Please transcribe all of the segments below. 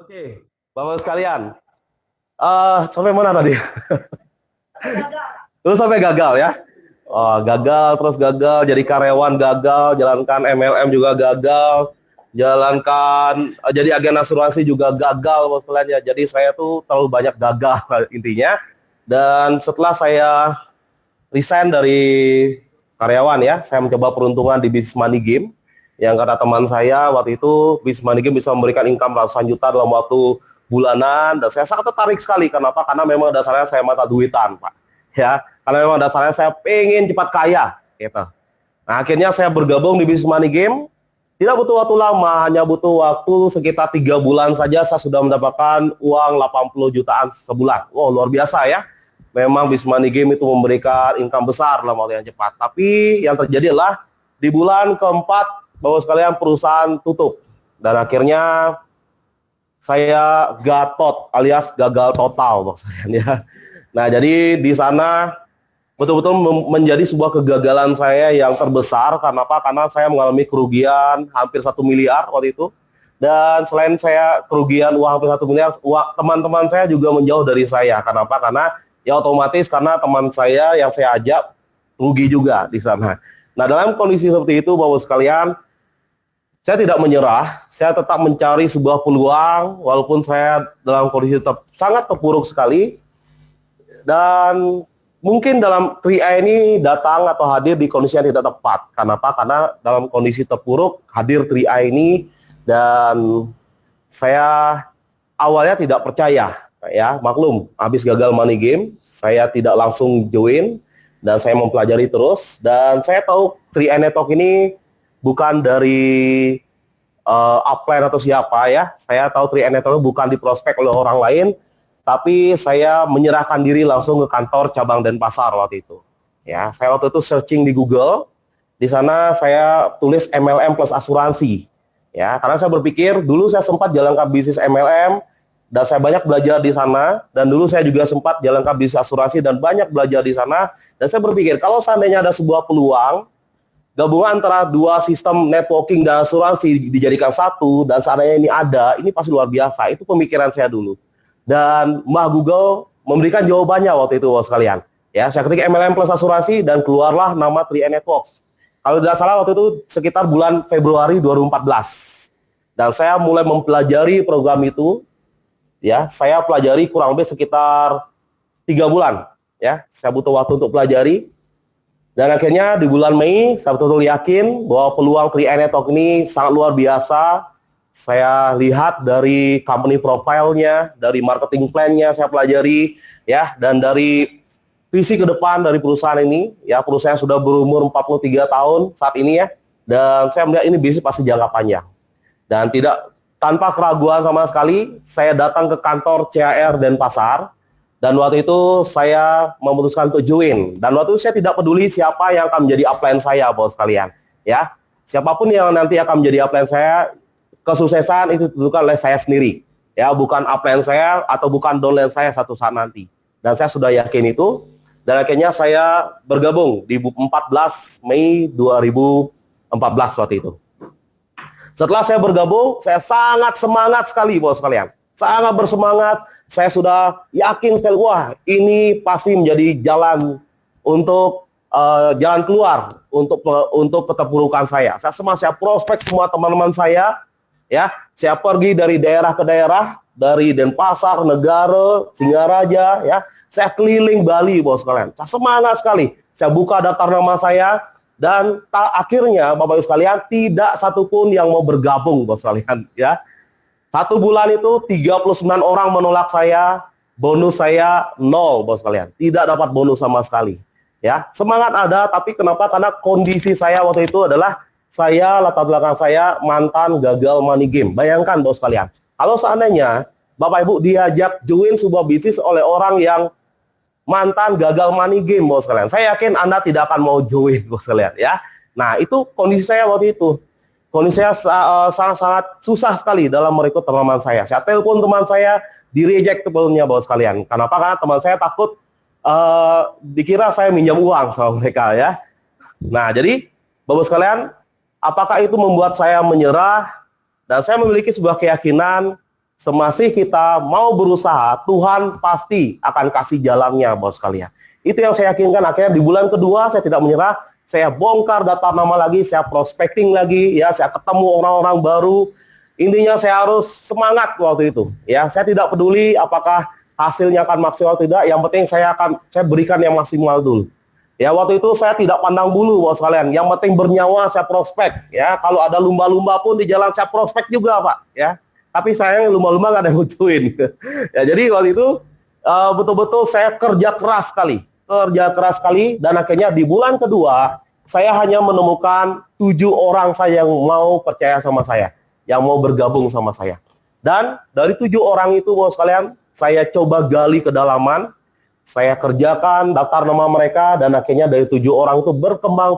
Oke, Bapak sekalian, sampai mana tadi? Lu sampai gagal ya? Oh, gagal, terus gagal, jadi karyawan gagal, jalankan MLM juga gagal, jalankan jadi agen asuransi juga gagal, Bapak sekalian ya. Jadi saya tuh terlalu banyak gagal intinya. Dan setelah saya resign dari karyawan ya, saya mencoba peruntungan di bisnis money game. Yang kata teman saya waktu itu bisnis money game bisa memberikan income ratusan juta dalam waktu bulanan, dan saya sangat tertarik sekali. Kenapa? Karena memang dasarnya saya mata duitan, Pak. Ya, karena memang dasarnya saya pengen cepat kaya, gitu. Nah, akhirnya saya bergabung di bisnis money game. Tidak butuh waktu lama, hanya butuh waktu sekitar 3 bulan saja saya sudah mendapatkan uang 80 jutaan sebulan. Wow, luar biasa ya. Memang bisnis money game itu memberikan income besar dalam waktu yang cepat. Tapi yang terjadi adalah di bulan keempat, Bapak sekalian, perusahaan tutup. Dan akhirnya saya gatot alias gagal total, Bapak sekalian ya. Nah, jadi di sana betul-betul menjadi sebuah kegagalan saya yang terbesar. Karena apa? Karena saya mengalami kerugian hampir 1 miliar waktu itu. Dan selain saya kerugian uang hampir 1 miliar, teman-teman saya juga menjauh dari saya. Karena apa? Karena ya otomatis karena teman saya yang saya ajak rugi juga di sana. Nah, dalam kondisi seperti itu, Bapak sekalian, saya tidak menyerah. Saya tetap mencari sebuah peluang walaupun saya dalam kondisi sangat terpuruk sekali. Dan mungkin dalam 3A ini datang atau hadir di kondisi yang tidak tepat. Kenapa? Karena dalam kondisi terpuruk hadir 3A ini, dan saya awalnya tidak percaya. Ya, maklum, habis gagal money game, saya tidak langsung join dan saya mempelajari terus. Dan saya tahu 3A Network ini bukan dari upline atau siapa ya. Saya tahu 3A Network bukan diprospek oleh orang lain, tapi saya menyerahkan diri langsung ke kantor cabang Denpasar waktu itu. Ya, saya waktu itu searching di Google. Di sana saya tulis MLM plus asuransi. Ya, karena saya berpikir dulu saya sempat jalankan bisnis MLM dan saya banyak belajar di sana, dan dulu saya juga sempat jalankan bisnis asuransi dan banyak belajar di sana. Dan saya berpikir kalau seandainya ada sebuah peluang gabungan antara dua sistem networking dan asuransi dijadikan satu, dan seandainya ini ada, ini pasti luar biasa. Itu pemikiran saya dulu. Dan Google memberikan jawabannya waktu itu, Bapak sekalian. Ya, saya ketik MLM plus asuransi dan keluarlah nama 3A Networks. Kalau tidak salah waktu itu sekitar bulan Februari 2014. Dan saya mulai mempelajari program itu. Ya, saya pelajari kurang lebih sekitar 3 bulan. Ya, saya butuh waktu untuk pelajari. Dan akhirnya di bulan Mei, saya betul-betul yakin bahwa peluang 3A Network ini sangat luar biasa. Saya lihat dari company profile-nya, dari marketing plan-nya saya pelajari, ya, dan dari visi ke depan dari perusahaan ini. Ya, perusahaan sudah berumur 43 tahun saat ini ya. Dan saya melihat ini bisnis pasti jangka panjang. Dan tanpa keraguan sama sekali, saya datang ke kantor CAR Denpasar, dan waktu itu saya memutuskan untuk join. Dan waktu itu saya tidak peduli siapa yang akan menjadi upline saya, Bapak sekalian. Ya, siapapun yang nanti akan menjadi upline saya, kesuksesan itu ditentukan oleh saya sendiri. Ya, bukan upline saya atau bukan downline saya satu saat nanti. Dan saya sudah yakin itu. Dan akhirnya saya bergabung di 14 Mei 2014 waktu itu. Setelah saya bergabung, saya sangat semangat sekali, Bapak sekalian. Sangat bersemangat. Saya sudah yakin sekali, wah, ini pasti menjadi jalan untuk jalan keluar untuk keterpurukan saya. Saya prospek semua teman-teman saya, ya. Saya pergi dari daerah ke daerah, dari Denpasar, Negara, Singaraja, ya. Saya keliling Bali, Bapak sekalian. Saya semangat sekali. Saya buka daftar nama saya. Dan akhirnya, Bapak Ibu sekalian, tidak satupun yang mau bergabung, Bapak sekalian. Ya. 1 bulan itu 39 orang menolak saya, bonus saya 0, Bapak sekalian. Tidak dapat bonus sama sekali. Ya, semangat ada, tapi kenapa? Karena kondisi saya waktu itu adalah latar belakang saya mantan gagal money game. Bayangkan, Bapak sekalian, kalau seandainya Bapak Ibu diajak join sebuah bisnis oleh orang yang mantan gagal money game, Bapak sekalian, saya yakin Anda tidak akan mau join, Bapak sekalian, ya. Nah, itu kondisi saya waktu itu. Kondisi saya sangat-sangat susah sekali dalam merekrut teman saya. Saya telepon teman saya, di-reject teleponnya, Bapak sekalian. Kenapa? Karena teman saya takut dikira saya minjam uang sama mereka, ya. Nah, jadi Bapak sekalian, apakah itu membuat saya menyerah? Dan saya memiliki sebuah keyakinan, semasih kita mau berusaha, Tuhan pasti akan kasih jalannya, bos sekalian. Itu yang saya yakinkan. Akhirnya di bulan kedua saya tidak menyerah, saya bongkar daftar nama lagi, saya prospecting lagi, ya, saya ketemu orang-orang baru. Intinya saya harus semangat waktu itu, ya. Saya tidak peduli apakah hasilnya akan maksimal tidak, yang penting saya berikan yang maksimal dulu. Ya, waktu itu saya tidak pandang bulu, bos sekalian. Yang penting bernyawa, saya prospek. Ya, kalau ada lumba-lumba pun di jalan saya prospek juga, Pak. Ya, tapi sayang lumba-lumba nggak ada yang ngucuin. Ya, jadi waktu itu betul-betul saya kerja keras sekali, dan akhirnya di bulan kedua saya hanya menemukan 7 orang saya yang mau percaya sama saya, yang mau bergabung sama saya. Dan dari 7 orang itu, bos sekalian, saya coba gali kedalaman, saya kerjakan daftar nama mereka, dan akhirnya dari 7 orang itu berkembang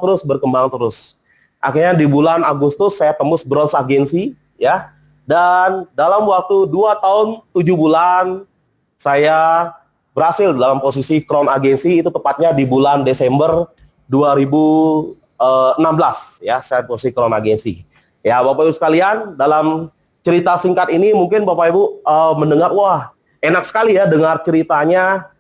terus. Akhirnya di bulan Agustus saya tembus bronze agensi, ya. Dan dalam waktu 2 tahun 7 bulan saya berhasil dalam posisi crown agensi, itu tepatnya di bulan Desember 2016, ya, saya posisi crown agensi. Ya, Bapak Ibu sekalian, dalam cerita singkat ini mungkin Bapak Ibu mendengar, wah, enak sekali ya dengar ceritanya,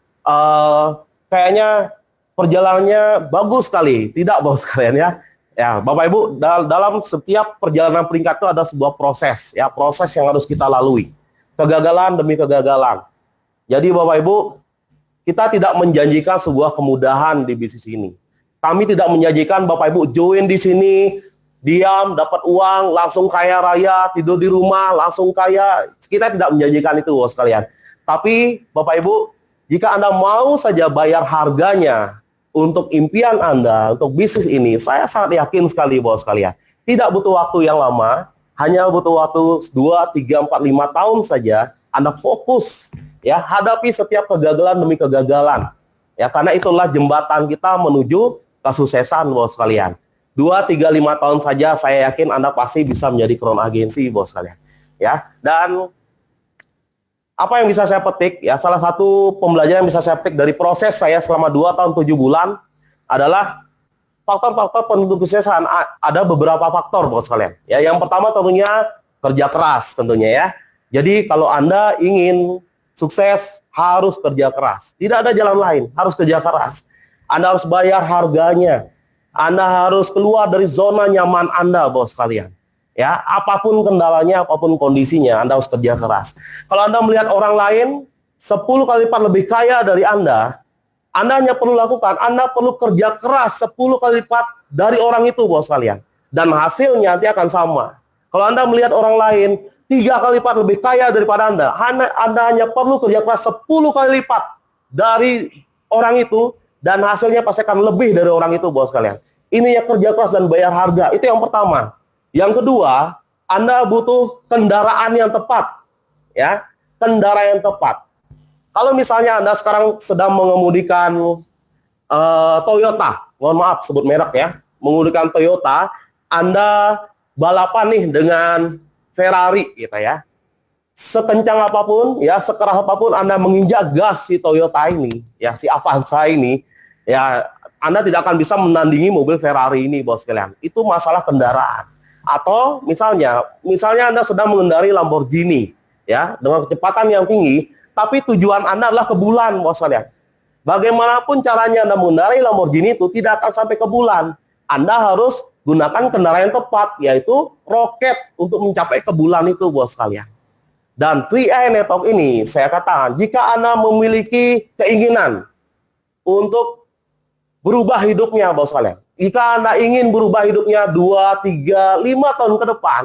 kayaknya perjalanannya bagus sekali. Tidak, Bapak sekalian, ya. Ya, Bapak Ibu, dalam setiap perjalanan peringkat itu ada sebuah proses, ya, proses yang harus kita lalui. Kegagalan demi kegagalan. Jadi Bapak Ibu, kita tidak menjanjikan sebuah kemudahan di bisnis ini. Kami tidak menjanjikan Bapak Ibu join di sini, diam, dapat uang, langsung kaya raya, tidur di rumah, langsung kaya. Kita tidak menjanjikan itu, Bapak sekalian. Tapi Bapak Ibu, jika Anda mau saja bayar harganya untuk impian Anda, untuk bisnis ini, saya sangat yakin sekali, Bapak sekalian. Tidak butuh waktu yang lama, hanya butuh waktu 2, 3, 4, 5 tahun saja, Anda fokus, ya, hadapi setiap kegagalan demi kegagalan. Ya, karena itulah jembatan kita menuju kesuksesan, Bapak sekalian. 2, 3, 5 tahun saja, saya yakin Anda pasti bisa menjadi crown agensi, Bapak sekalian. Ya, dan apa yang bisa saya petik, ya, salah satu pembelajaran yang bisa saya petik dari proses saya selama 2 tahun 7 bulan adalah faktor-faktor penentu kesuksesan. Ada beberapa faktor, Bapak sekalian. Ya, yang pertama tentunya kerja keras tentunya, ya. Jadi kalau Anda ingin sukses harus kerja keras. Tidak ada jalan lain, harus kerja keras. Anda harus bayar harganya. Anda harus keluar dari zona nyaman Anda, Bapak sekalian. Ya, apapun kendalanya, apapun kondisinya, Anda harus kerja keras. Kalau Anda melihat orang lain 10 kali lipat lebih kaya dari Anda hanya perlu lakukan, Anda perlu kerja keras 10 kali lipat dari orang itu, Bapak sekalian. Dan hasilnya nanti akan sama. Kalau Anda melihat orang lain 3 kali lipat lebih kaya daripada Anda hanya perlu kerja keras 10 kali lipat dari orang itu, dan hasilnya pasti akan lebih dari orang itu, Bapak sekalian. Ini ya, kerja keras dan bayar harga. Itu yang pertama. Yang kedua, Anda butuh kendaraan yang tepat, ya, kendaraan yang tepat. Kalau misalnya Anda sekarang sedang mengemudikan Toyota, mohon maaf sebut merek ya, mengemudikan Toyota, Anda balapan nih dengan Ferrari, gitu ya. Sekencang apapun, ya, sekeras apapun Anda menginjak gas si Toyota ini, ya, si Avanza ini, ya, Anda tidak akan bisa menandingi mobil Ferrari ini, Bos sekalian. Itu masalah kendaraan. Atau misalnya Anda sedang mengendarai Lamborghini, ya, dengan kecepatan yang tinggi, tapi tujuan Anda adalah ke bulan, Bos sekalian. Bagaimanapun caranya Anda mengendarai Lamborghini itu tidak akan sampai ke bulan. Anda harus gunakan kendaraan yang tepat, yaitu roket untuk mencapai ke bulan itu, Bos sekalian. Dan 3i Network ini saya katakan, jika Anda memiliki keinginan untuk berubah hidupnya, Bos sekalian, jika Anda ingin berubah hidupnya 2, 3, 5 tahun ke depan,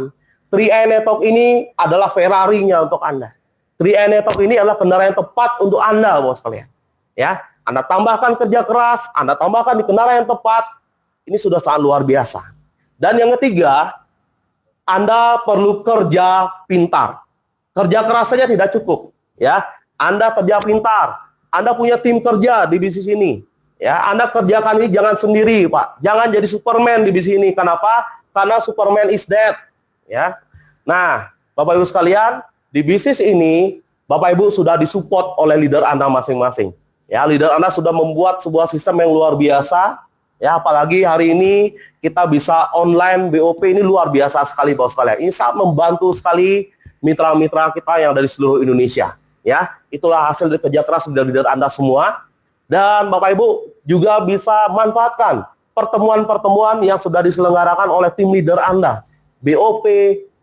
3i Network ini adalah Ferrari-nya untuk Anda. 3i Network ini adalah kendaraan yang tepat untuk Anda, Bos sekalian. Ya, Anda tambahkan kerja keras, Anda tambahkan di kendaraan yang tepat, ini sudah sangat luar biasa. Dan yang ketiga, Anda perlu kerja pintar. Kerja keras saja tidak cukup, ya. Anda kerja pintar. Anda punya tim kerja di bisnis ini. Ya, Anda kerjakan ini jangan sendiri, Pak. Jangan jadi Superman di bisnis ini. Kenapa? Karena Superman is dead. Ya. Nah, Bapak Ibu sekalian, di bisnis ini Bapak Ibu sudah disupport oleh leader Anda masing-masing. Ya, leader Anda sudah membuat sebuah sistem yang luar biasa. Ya, apalagi hari ini kita bisa online BOP, ini luar biasa sekali, Bapak sekalian. Ini sangat membantu sekali, mitra-mitra kita yang dari seluruh Indonesia. Ya, itulah hasil dari kerja keras leader-leader Anda semua. Dan Bapak Ibu juga bisa manfaatkan pertemuan-pertemuan yang sudah diselenggarakan oleh tim leader Anda, BOP,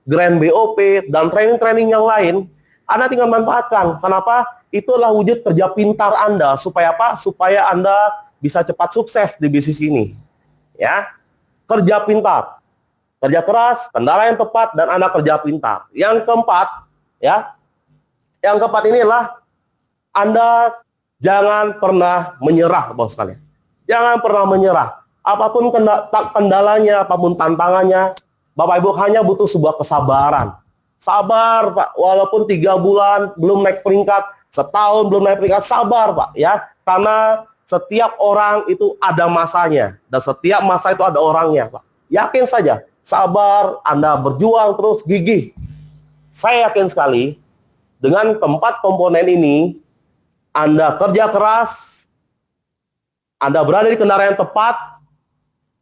Grand BOP, dan training-training yang lain. Anda tinggal manfaatkan. Kenapa? Itulah wujud kerja pintar Anda. Supaya apa? Supaya Anda bisa cepat sukses di bisnis ini. Ya, kerja pintar, kerja keras, kendala yang tepat, dan Anda kerja pintar. Yang keempat, ya, yang keempat inilah Anda jangan pernah menyerah, bos sekalian. Jangan pernah menyerah. Apapun kendalanya, apapun tantangannya, Bapak Ibu hanya butuh sebuah kesabaran. Sabar, Pak. Walaupun 3 bulan belum naik peringkat, setahun belum naik peringkat, sabar, Pak. Ya, karena setiap orang itu ada masanya, dan setiap masa itu ada orangnya, Pak. Yakin saja, sabar, Anda berjuang terus, gigih. Saya yakin sekali, dengan keempat komponen ini, Anda kerja keras, Anda berada di kendaraan yang tepat,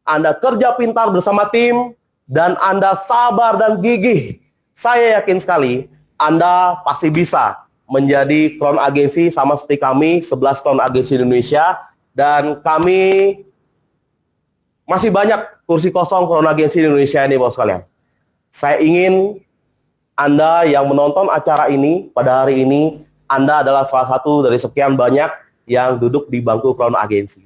Anda kerja pintar bersama tim, dan Anda sabar dan gigih. Saya yakin sekali, Anda pasti bisa menjadi crown agensi sama seperti kami, 11 crown agensi Indonesia, dan kami masih banyak kursi kosong crown agensi Indonesia ini, bos sekalian. Saya ingin Anda yang menonton acara ini pada hari ini, Anda adalah salah satu dari sekian banyak yang duduk di bangku crown agensi.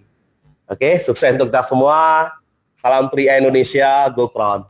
Oke, sukses untuk kita semua. Salam 3A Indonesia, go crown.